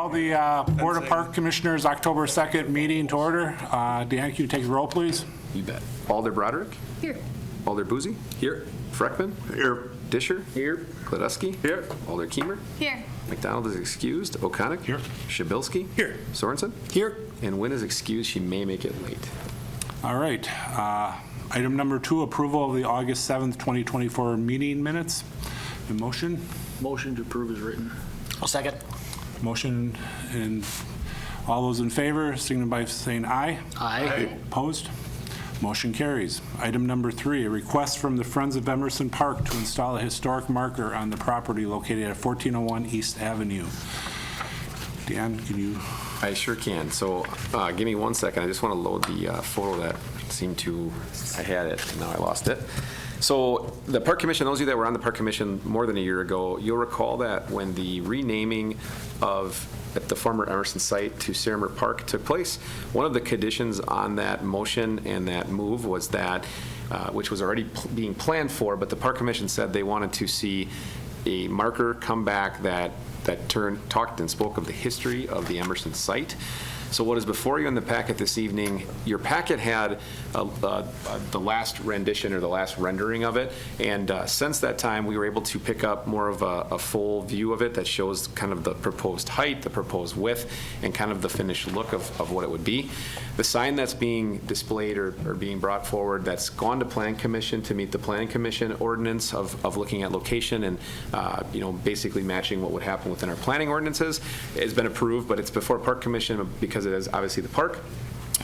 call the Board of Park Commissioners October 2nd meeting to order. Dan, can you take the roll, please? You bet. Alder Broderick? Here. Alder Boozy? Here. Freckman? Here. Disher? Here. Kladowski? Here. Alder Kiemer? Here. McDonald is excused. O'Connor? Here. Shabilsky? Here. Sorensen? Here. And Wynn is excused. She may make it late. All right. Item number 2, approval of the August 7th, 2024 meeting minutes. The motion? Motion to approve is written. I'll second. Motion, and all those in favor, signify by saying aye. Aye. Opposed? Motion carries. Item number 3, a request from the Friends of Emerson Park to install a historic marker on the property located at 1401 East Avenue. Dan, can you? I sure can. So give me 1 second. I just want to load the photo that seemed to, I had it, and now I lost it. So the Park Commission, those of you that were on the Park Commission more than a year ago, you'll recall that when the renaming of at the former Emerson site to Seramur Park took place, one of the conditions on that motion and that move was that, which was already being planned for, but the Park Commission said they wanted to see a marker come back that talked and spoke of the history of the Emerson site. So what is before you in the packet this evening, your packet had the last rendition or the last rendering of it, and since that time we were able to pick up more of a full view of it that shows kind of the proposed height, the proposed width, and kind of the finished look of what it would be. The sign that's being displayed or being brought forward that's gone to Planning Commission to meet the Planning Commission ordinance of looking at location and basically matching what would happen within our planning ordinances has been approved, but it's before Park Commission because it is obviously the park,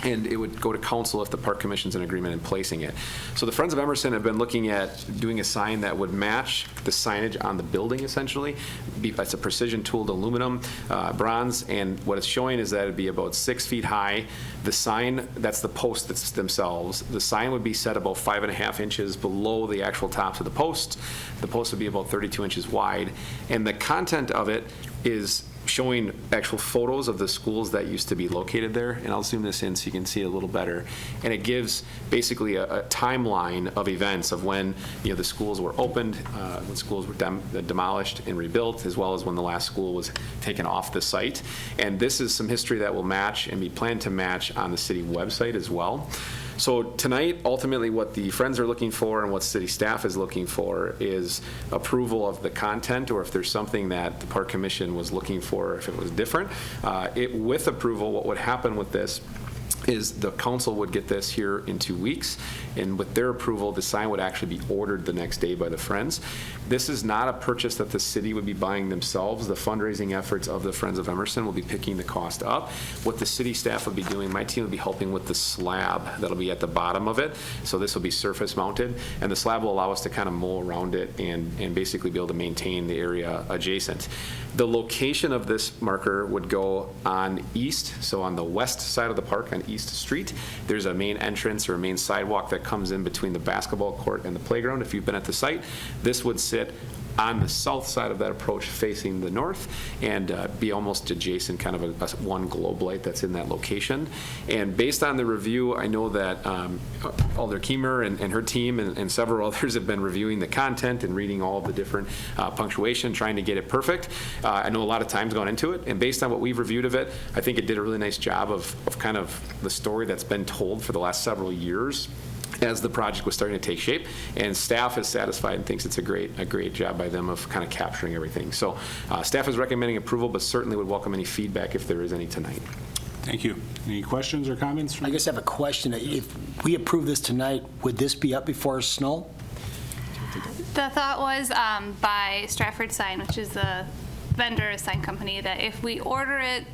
and it would go to council if the Park Commission's in agreement in placing it. So the Friends of Emerson have been looking at doing a sign that would match the signage on the building, essentially. It's a precision tooled aluminum, bronze, and what it's showing is that it'd be about 6 feet high. The sign, that's the posts themselves. The sign would be set about 5.5 inches below the actual tops of the posts. The post would be about 32 inches wide, and the content of it is showing actual photos of the schools that used to be located there, and I'll zoom this in so you can see it a little better. And it gives basically a timeline of events of when the schools were opened, when schools were demolished and rebuilt, as well as when the last school was taken off the site. And this is some history that will match and be planned to match on the city website as well. So tonight, ultimately, what the Friends are looking for and what city staff is looking for is approval of the content, or if there's something that the Park Commission was looking for, if it was different. With approval, what would happen with this is the council would get this here in 2 weeks, and with their approval, the sign would actually be ordered the next day by the Friends. This is not a purchase that the city would be buying themselves. The fundraising efforts of the Friends of Emerson will be picking the cost up. What the city staff would be doing, my team would be helping with the slab that'll be at the bottom of it. So this will be surface mounted, and the slab will allow us to kind of mow around it and basically be able to maintain the area adjacent. The location of this marker would go on east, so on the west side of the park on East Street. There's a main entrance or a main sidewalk that comes in between the basketball court and the playground. If you've been at the site, this would sit on the south side of that approach facing the north and be almost adjacent, kind of a one globe light that's in that location. And based on the review, I know that Alder Kiemer and her team and several others have been reviewing the content and reading all of the different punctuation, trying to get it perfect. I know a lot of time's gone into it, and based on what we've reviewed of it, I think it did a really nice job of kind of the story that's been told for the last several years as the project was starting to take shape, and staff is satisfied and thinks it's a great job by them of kind of capturing everything. So staff is recommending approval, but certainly would welcome any feedback if there is any tonight. Thank you. Any questions or comments? I guess I have a question. If we approve this tonight, would this be up before snow? The thought was by Stratford Sign, which is the vendor sign company, that if we order it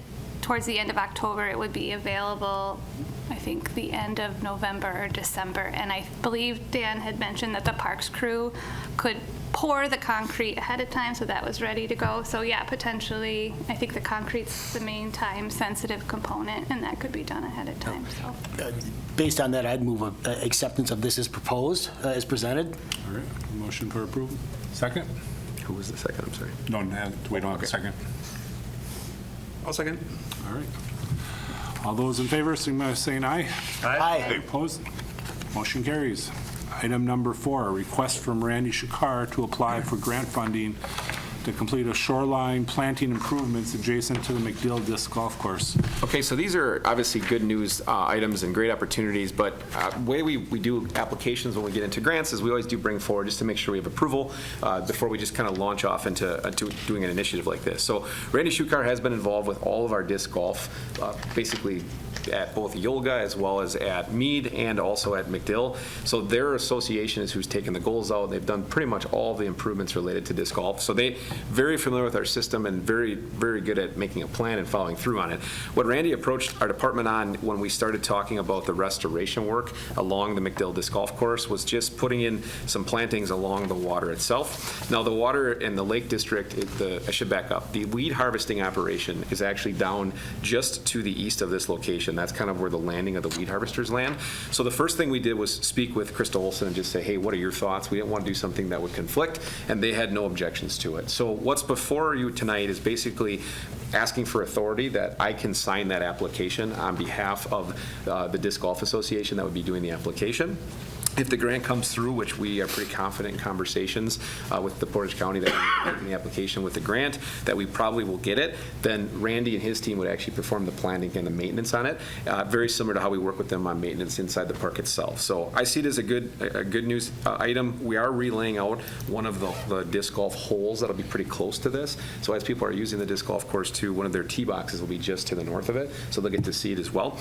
towards the end of October, it would be available, I think, the end of November or December. And I believe Dan had mentioned that the parks crew could pour the concrete ahead of time, so that was ready to go. So yeah, potentially, I think the concrete's the main time-sensitive component, and that could be done ahead of time. So. Based on that, I'd move acceptance of this as proposed, as presented. All right. Motion for approval. Second? Who was the second? I'm sorry. No, we don't have a second. I'll second. All right. All those in favor, signify by saying aye. Aye. Opposed? Motion carries. Item number 4, a request from Randy Shukar to apply for grant funding to complete a shoreline planting improvements adjacent to the McDill Disc Golf Course. Okay, so these are obviously good news items and great opportunities, but the way we do applications when we get into grants is we always do bring forward just to make sure we have approval before we just kind of launch off into doing an initiative like this. So Randy Shukar has been involved with all of our disc golf, basically at both Yolga as well as at Meade and also at McDill. So their association is who's taken the goals out. They've done pretty much all the improvements related to disc golf. So they very familiar with our system and very, very good at making a plan and following through on it. What Randy approached our department on when we started talking about the restoration work along the McDill Disc Golf Course was just putting in some plantings along the water itself. Now the water in the Lake District, I should back up. The weed harvesting operation is actually down just to the east of this location. That's kind of where the landing of the weed harvesters land. So the first thing we did was speak with Krista Olson and just say, hey, what are your thoughts? We didn't want to do something that would conflict, and they had no objections to it. So what's before you tonight is basically asking for authority that I can sign that application on behalf of the Disc Golf Association that would be doing the application. If the grant comes through, which we are pretty confident in conversations with the Portage County that we're making the application with the grant, that we probably will get it, then Randy and his team would actually perform the planning and the maintenance on it, very similar to how we work with them on maintenance inside the park itself. So I see it as a good news item. We are relaying out one of the disc golf holes that'll be pretty close to this. So as people are using the disc golf course too, one of their tee boxes will be just to the north of it, so they'll get to see it as well.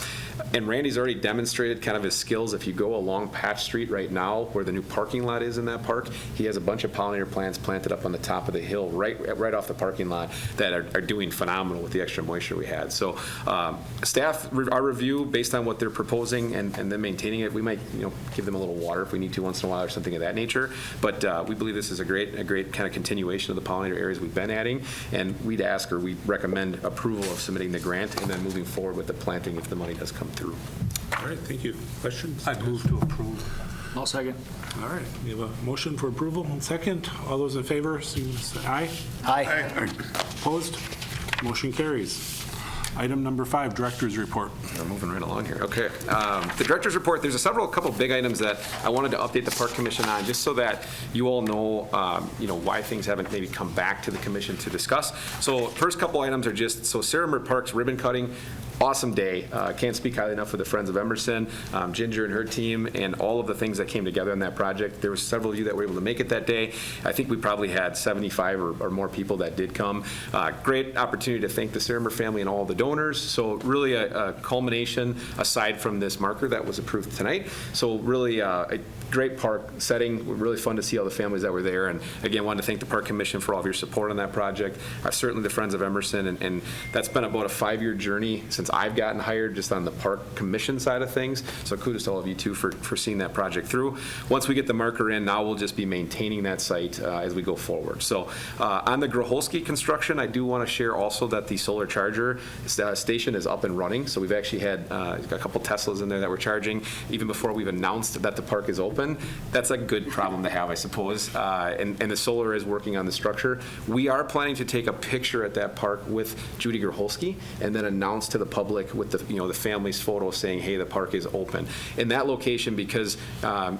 And Randy's already demonstrated kind of his skills. If you go along Patch Street right now, where the new parking lot is in that park, he has a bunch of pollinator plants planted up on the top of the hill right off the parking lot that are doing phenomenal with the extra moisture we had. So staff, our review based on what they're proposing and then maintaining it, we might give them a little water if we need to once in a while or something of that nature. But we believe this is a great kind of continuation of the pollinator areas we've been adding, and we recommend approval of submitting the grant and then moving forward with the planting if the money does come through. All right, thank you. Questions? I move to approve. I'll second. All right, we have a motion for approval and second. All those in favor, say aye. Aye. Opposed? Motion carries. Item number 5, Director's Report. We're moving right along here. Okay. The Director's Report, there's a couple big items that I wanted to update the Park Commission on, just so that you all know, why things haven't maybe come back to the Commission to discuss. So first couple items are Seramur Park's ribbon cutting. Awesome day. Can't speak highly enough for the Friends of Emerson, Ginger and her team, and all of the things that came together on that project. There were several of you that were able to make it that day. I think we probably had 75 or more people that did come. Great opportunity to thank the Seramur family and all the donors. So really a culmination aside from this marker that was approved tonight. So really a great park setting. Really fun to see all the families that were there. And again, wanted to thank the Park Commission for all of your support on that project. Certainly the Friends of Emerson, and that's been about a 5-year journey since I've gotten hired just on the Park Commission side of things. So kudos to all of you too for seeing that project through. Once we get the marker in, now we'll just be maintaining that site as we go forward. So on the Groholski construction, I do want to share also that the solar charger station is up and running. So we've actually had a couple Teslas in there that we're charging even before we've announced that the park is open. That's a good problem to have, I suppose. And the solar is working on the structure. We are planning to take a picture at that park with Judy Groholski and then announce to the public with the family's photo saying, hey, the park is open. In that location, because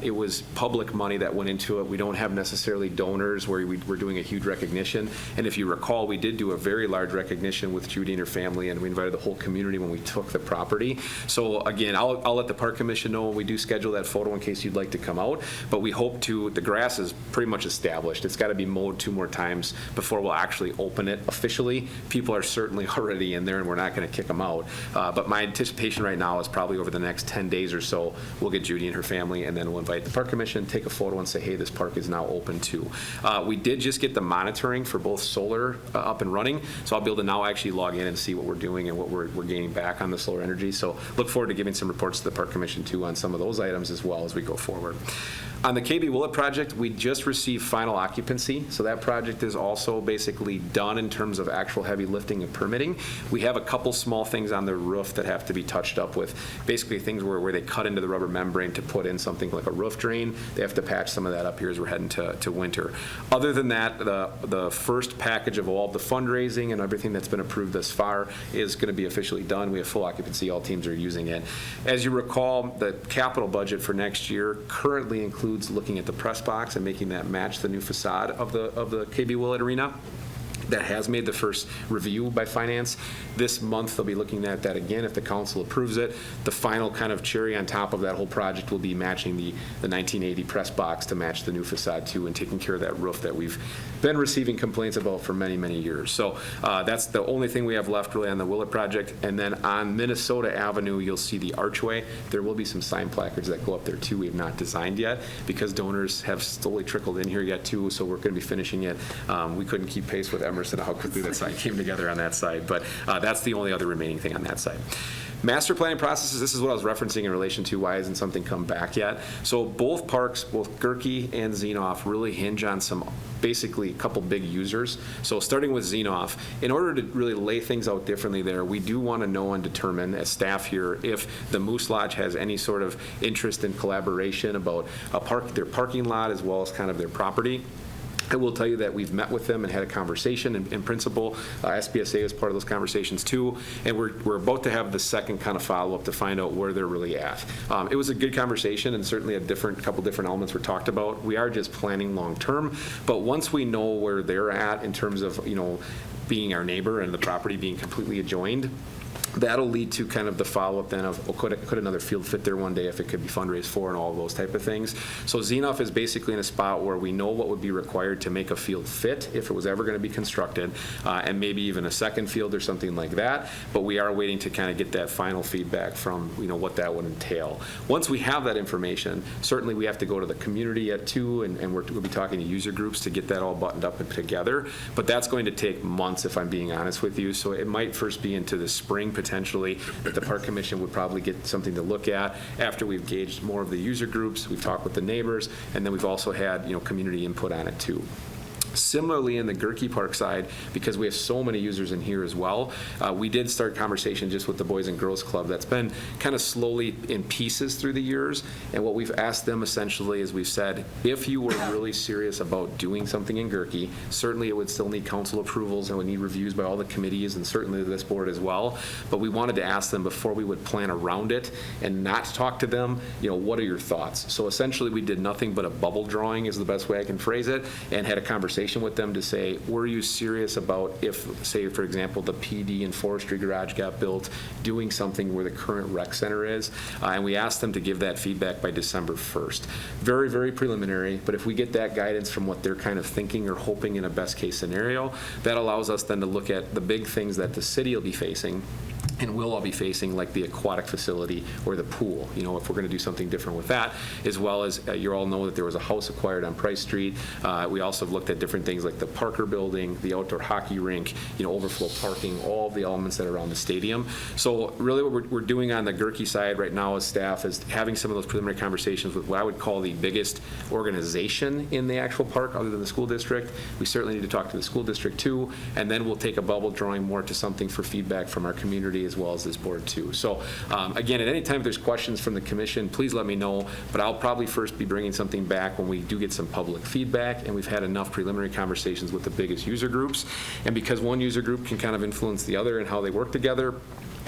it was public money that went into it, we don't have necessarily donors where we're doing a huge recognition. And if you recall, we did do a very large recognition with Judy and her family, and we invited the whole community when we took the property. So again, I'll let the Park Commission know when we do schedule that photo in case you'd like to come out. But we hope the grass is pretty much established. It's got to be mowed 2 more times before we'll actually open it officially. People are certainly already in there, and we're not going to kick them out. But my anticipation right now is probably over the next 10 days or so, we'll get Judy and her family, and then we'll invite the Park Commission, take a photo, and say, hey, this park is now open too. We did just get the monitoring for both solar up and running, so I'll be able to now actually log in and see what we're doing and what we're gaining back on the solar energy. So look forward to giving some reports to the Park Commission too on some of those items as well as we go forward. On the KB Willett project, we just received final occupancy, so that project is also basically done in terms of actual heavy lifting and permitting. We have a couple small things on the roof that have to be touched up with, basically things where they cut into the rubber membrane to put in something like a roof drain. They have to patch some of that up here as we're heading to winter. Other than that, the first package of all of the fundraising and everything that's been approved thus far is going to be officially done. We have full occupancy. All teams are using it. As you recall, the capital budget for next year currently includes looking at the press box and making that match the new facade of the KB Willett Arena. that has made the first review by finance. This month, they'll be looking at that again if the council approves it. The final kind of cherry on top of that whole project will be matching the 1980 press box to match the new facade too, and taking care of that roof that we've been receiving complaints about for many, many years. So that's the only thing we have left really on the Willett project. And then on Minnesota Avenue, you'll see the archway. There will be some sign placards that go up there too. We have not designed yet because donors have slowly trickled in here yet too, so we're going to be finishing it. We couldn't keep pace with Emerson, how quickly that side came together on that side, but that's the only other remaining thing on that side. Master planning processes, this is what I was referencing in relation to why hasn't something come back yet. So both parks, both Goerke and Zenoff, really hinge on some, basically a couple big users. So starting with Zenoff, in order to really lay things out differently there, we do want to know and determine as staff here if the Moose Lodge has any sort of interest in collaboration about their parking lot as well as kind of their property. I will tell you that we've met with them and had a conversation in principle. SPSA is part of those conversations too, and we're about to have the second kind of follow-up to find out where they're really at. It was a good conversation, and certainly a couple different elements were talked about. We are just planning long-term, but once we know where they're at in terms of, being our neighbor and the property being completely adjoined, that'll lead to kind of the follow-up then of, could another field fit there one day if it could be fundraised for and all of those type of things. So Zenoff is basically in a spot where we know what would be required to make a field fit if it was ever going to be constructed, and maybe even a second field or something like that, but we are waiting to kind of get that final feedback from, what that would entail. Once we have that information, certainly we have to go to the community yet too, and we'll be talking to user groups to get that all buttoned up and together, but that's going to take months if I'm being honest with you, so it might first be into the spring potentially that the Park Commission would probably get something to look at after we've gauged more of the user groups, we've talked with the neighbors, and then we've also had community input on it too. Similarly, in the Goerke Park side, because we have so many users in here as well, we did start conversation just with the Boys and Girls Club that's been kind of slowly in pieces through the years. And what we've asked them essentially is we've said, if you were really serious about doing something in Goerke, certainly it would still need council approvals and would need reviews by all the committees and certainly this board as well. But we wanted to ask them before we would plan around it and not talk to them, what are your thoughts? So essentially we did nothing but a bubble drawing is the best way I can phrase it, and had a conversation with them to say, were you serious about if, say, for example, the PD and forestry garage got built, doing something where the current rec center is? And we asked them to give that feedback by December 1st. Very, very preliminary, but if we get that guidance from what they're kind of thinking or hoping in a best case scenario, that allows us then to look at the big things that the city will be facing and we'll all be facing, like the aquatic facility or the pool, if we're going to do something different with that, as well as you all know that there was a house acquired on Price Street. We also have looked at different things like the Parker building, the outdoor hockey rink, overflow parking, all of the elements that are around the stadium. So really what we're doing on the Goerke side right now as staff is having some of those preliminary conversations with what I would call the biggest organization in the actual park other than the school district. We certainly need to talk to the school district too, and then we'll take a bubble drawing more to something for feedback from our community as well as this board too. So again, at any time if there's questions from the commission, please let me know, but I'll probably first be bringing something back when we do get some public feedback and we've had enough preliminary conversations with the biggest user groups. And because one user group can kind of influence the other and how they work together,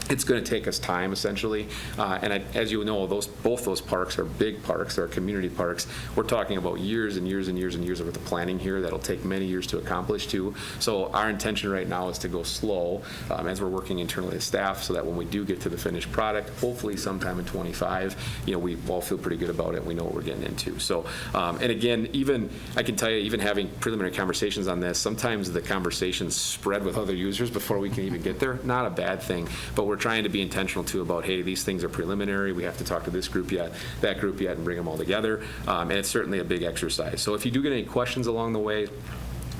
it's going to take us time, essentially. As you know, both those parks are big parks, they're community parks. We're talking about years and years and years and years of the planning here that'll take many years to accomplish too. So our intention right now is to go slow as we're working internally as staff so that when we do get to the finished product, hopefully sometime in 25, we all feel pretty good about it. We know what we're getting into. So, and again, I can tell you, even having preliminary conversations on this, sometimes the conversations spread with other users before we can even get there. Not a bad thing, but we're trying to be intentional too about, hey, these things are preliminary. We have to talk to this group yet, that group yet, and bring them all together. And it's certainly a big exercise. So if you do get any questions along the way,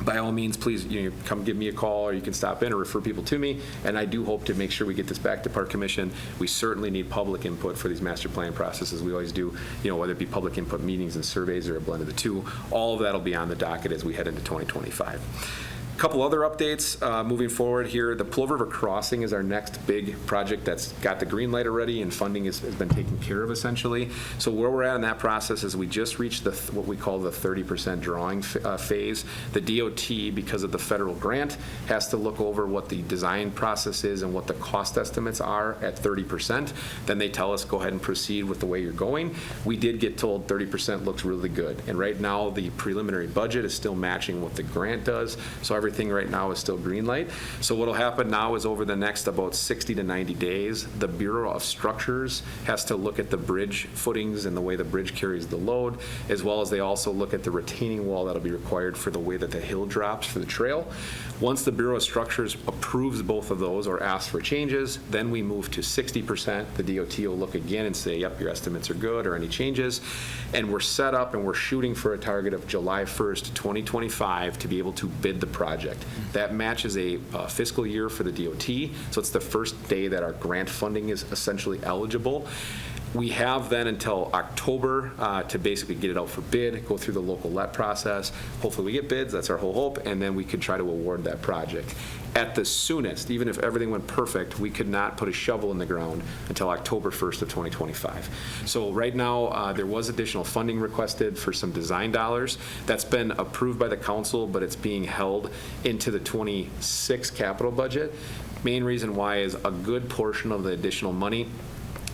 by all means, please come give me a call, or you can stop in or refer people to me. And I do hope to make sure we get this back to Park Commission. We certainly need public input for these master plan processes. We always do, whether it be public input meetings and surveys or a blend of the two. All of that will be on the docket as we head into 2025. Couple other updates moving forward here. The Plover River Crossing is our next big project that's got the green light already, and funding has been taken care of essentially. So where we're at in that process is we just reached what we call the 30% drawing phase. The DOT, because of the federal grant, has to look over what the design process is and what the cost estimates are at 30%. Then they tell us, go ahead and proceed with the way you're going. We did get told 30% looks really good. And right now the preliminary budget is still matching what the grant does. So everything everything right now is still green light. So what'll happen now is over the next about 60 to 90 days, the Bureau of Structures has to look at the bridge footings and the way the bridge carries the load, as well as they also look at the retaining wall that'll be required for the way that the hill drops for the trail. Once the Bureau of Structures approves both of those or asks for changes, then we move to 60%. The DOT will look again and say, yep, your estimates are good, or any changes. And we're set up and we're shooting for a target of July 1st, 2025 to be able to bid the project. That matches a fiscal year for the DOT, so it's the first day that our grant funding is essentially eligible. We have then until October to basically get it out for bid, go through the local let process. Hopefully we get bids, that's our whole hope, and then we could try to award that project. At the soonest, even if everything went perfect, we could not put a shovel in the ground until October 1st of 2025. So right now, there was additional funding requested for some design dollars. That's been approved by the council, but it's being held into the 26 capital budget. Main reason why is a good portion of the additional money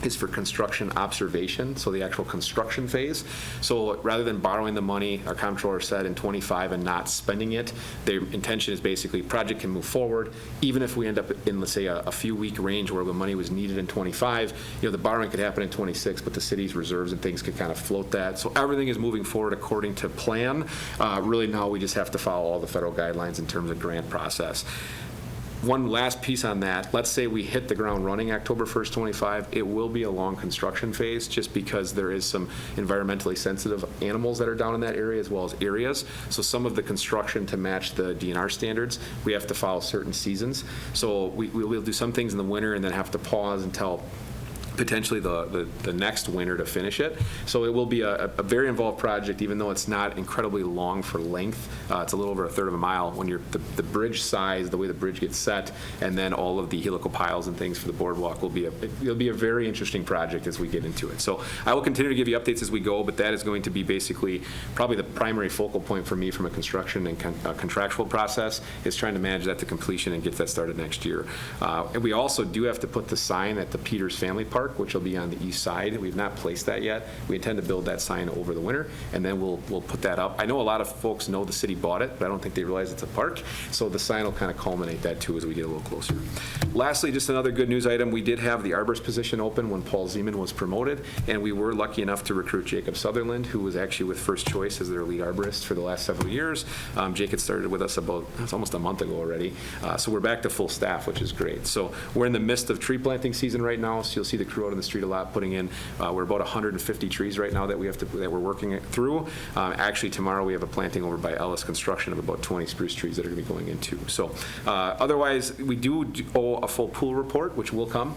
is for construction observation, so the actual construction phase. So rather than borrowing the money, our comptroller said in 25 and not spending it, their intention is basically project can move forward, even if we end up in, let's say, a few week range where the money was needed in 25, the borrowing could happen in 26, but the city's reserves and things could kind of float that. So everything is moving forward according to plan. Really now we just have to follow all the federal guidelines in terms of grant process. One last piece on that, let's say we hit the ground running October 1st, 25, it will be a long construction phase just because there is some environmentally sensitive animals that are down in that area as well as areas. So some of the construction to match the DNR standards, we have to follow certain seasons. So we'll do some things in the winter and then have to pause until potentially the next winter to finish it. So it will be a very involved project, even though it's not incredibly long for length. It's a little over a third of a mile. When you're the bridge size, the way the bridge gets set, and then all of the helical piles and things for the boardwalk it'll be a very interesting project as we get into it. So I will continue to give you updates as we go, but that is going to be basically probably the primary focal point for me from a construction and contractual process is trying to manage that to completion and get that started next year. And we also do have to put the sign at the Peters Family Park, which will be on the east side. We've not placed that yet. We intend to build that sign over the winter, and then we'll put that up. I know a lot of folks know the city bought it, but I don't think they realize it's a park, so the sign will kind of culminate that too as we get a little closer. Lastly, just another good news item, we did have the arborist position open when Paul Zeman was promoted, and we were lucky enough to recruit Jacob Sutherland, who was actually with First Choice as their lead arborist for the last several years. Jacob started with us it's almost a month ago already, so we're back to full staff, which is great. So we're in the midst of tree planting season right now, so you'll see the crew out in the street a lot putting in. We're about 150 trees right now that we're working through. Actually, tomorrow we have a planting over by Ellis Construction of about 20 spruce trees that are going to be going into. So otherwise, we do owe a full pool report, which will come.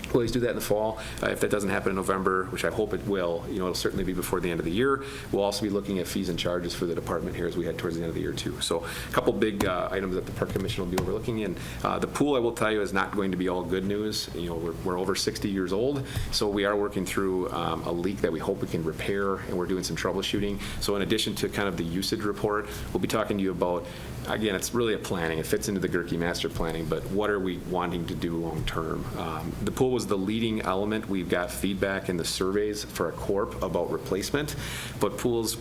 We'll always do that in the fall. If that doesn't happen in November, which I hope it will, it'll certainly be before the end of the year. We'll also be looking at fees and charges for the department here as we head towards the end of the year too. So a couple big items that the Park Commission will be overlooking. And the pool, I will tell you, is not going to be all good news. We're over 60 years old, so we are working through a leak that we hope we can repair, and we're doing some troubleshooting. So in addition to kind of the usage report, we'll be talking to you about, again, it's really a planning. It fits into the Goerke master planning, but what are we wanting to do long term? The pool was the leading element. We've got feedback in the surveys for a corp about replacement, but pools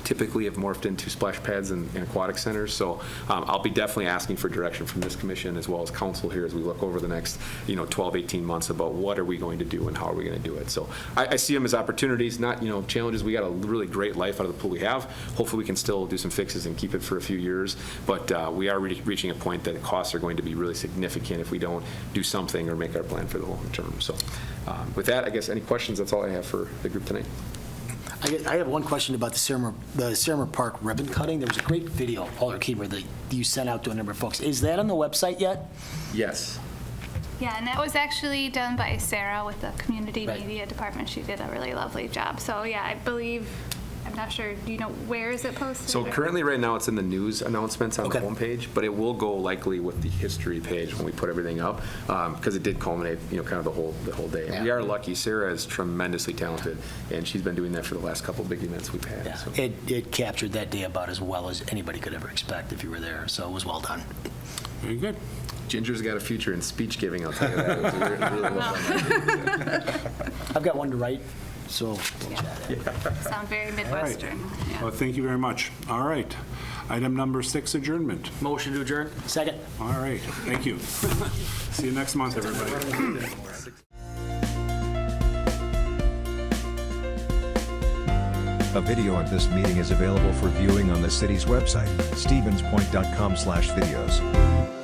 typically have morphed into splash pads and aquatic centers. So I'll be definitely asking for direction from this commission as well as council here as we look over the next 12, 18 months about what are we going to do and how are we going to do it. So I see them as opportunities, not challenges. We got a really great life out of the pool we have. Hopefully we can still do some fixes and keep it for a few years, but we are reaching a point that costs are going to be really significant if we don't do something or make our plan for the long term. So with that, I guess any questions, that's all I have for the group tonight. I have one question about the Seramur Park ribbon cutting. There was a great video, Alder Keeper, that you sent out to a number of folks. Is that on the website yet? Yes. Yeah, and that was actually done by Sarah with the community Right. media department. She did a really lovely job. So yeah, I believe, I'm not sure, do you know where is it posted? So currently right now it's in the news announcements on Okay. the homepage, but it will go likely with the history page when we put everything up, because it did culminate, kind of the whole day. And we Yeah. are lucky. Sarah is tremendously talented, and she's been doing that for the last couple big events we've had. Yeah. So. It captured that day about as well as anybody could ever expect if you were there, so it was well done. Very good. Ginger's got a future in speech giving, I'll tell you that. It was really well done. I've got one to write so. Sound very All right. Midwestern. Yeah. Well, thank you very much. All right. Item number 6, adjournment. Motion to adjourn? Second. All right, thank you. See you next month, everybody. A video of this meeting is available for viewing on the city's website, stevenspoint.com/videos.